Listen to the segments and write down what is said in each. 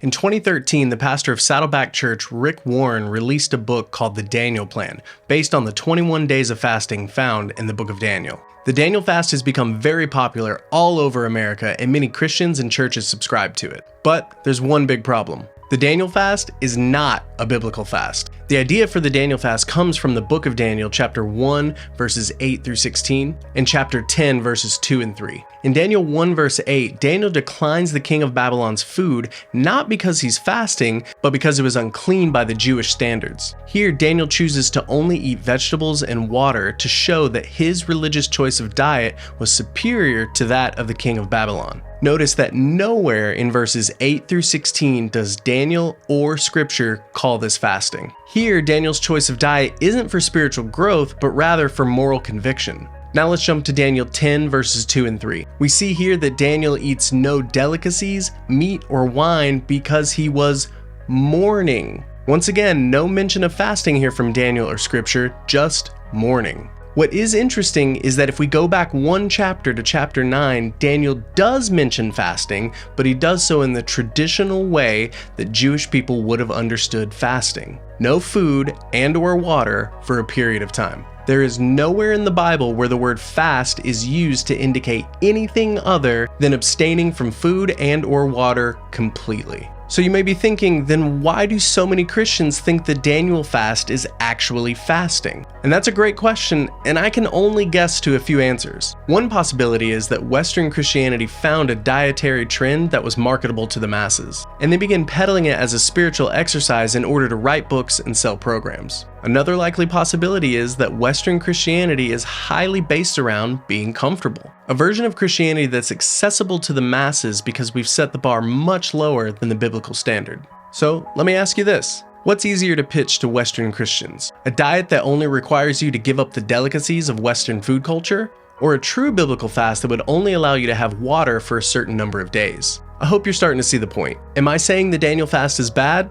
In 2013, the pastor of Saddleback Church, Rick Warren, released a book called The Daniel Plan, based on the 21 days of fasting found in the book of Daniel. The Daniel fast has become very popular all over America, and many Christians and churches subscribe to it. But there's one big problem. The Daniel fast is not a biblical fast. The idea for the Daniel fast comes from the book of Daniel, chapter 1, verses 8 through 16, and chapter 10, verses 2 and 3. In Daniel 1, verse 8, Daniel declines the king of Babylon's food, not because he's fasting, but because it was unclean by the Jewish standards. Here, Daniel chooses to only eat vegetables and water to show that his religious choice of diet was superior to that of the king of Babylon. Notice that nowhere in verses 8 through 16 does Daniel or scripture call this fasting. Here, Daniel's choice of diet isn't for spiritual growth, but rather for moral conviction. Now let's jump to Daniel 10 verses 2 and 3. We see here that Daniel eats no delicacies, meat, or wine because he was mourning. Once again, no mention of fasting here from Daniel or scripture, just mourning. What is interesting is that if we go back one chapter to chapter 9, Daniel does mention fasting, but he does so in the traditional way that Jewish people would have understood fasting. No food and or water for a period of time. There is nowhere in the Bible where the word fast is used to indicate anything other than abstaining from food and or water completely. So you may be thinking, then why do so many Christians think the Daniel fast is actually fasting? And that's a great question, and I can only guess to a few answers. One possibility is that Western Christianity found a dietary trend that was marketable to the masses, and they began peddling it as a spiritual exercise in order to write books and sell programs. Another likely possibility is that Western Christianity is highly based around being comfortable. A version of Christianity that's accessible to the masses because we've set the bar much lower than the biblical standard. So let me ask you this. What's easier to pitch to Western Christians? A diet that only requires you to give up the delicacies of Western food culture? Or a true biblical fast that would only allow you to have water for a certain number of days? I hope you're starting to see the point. Am I saying the Daniel fast is bad?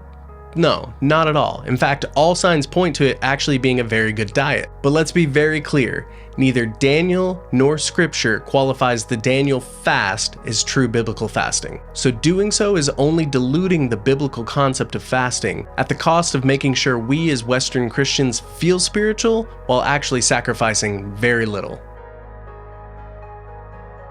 No, not at all. In fact, all signs point to it actually being a very good diet. But let's be very clear, neither Daniel nor scripture qualifies the Daniel fast as true biblical fasting. So doing so is only diluting the biblical concept of fasting at the cost of making sure we as Western Christians feel spiritual while actually sacrificing very little.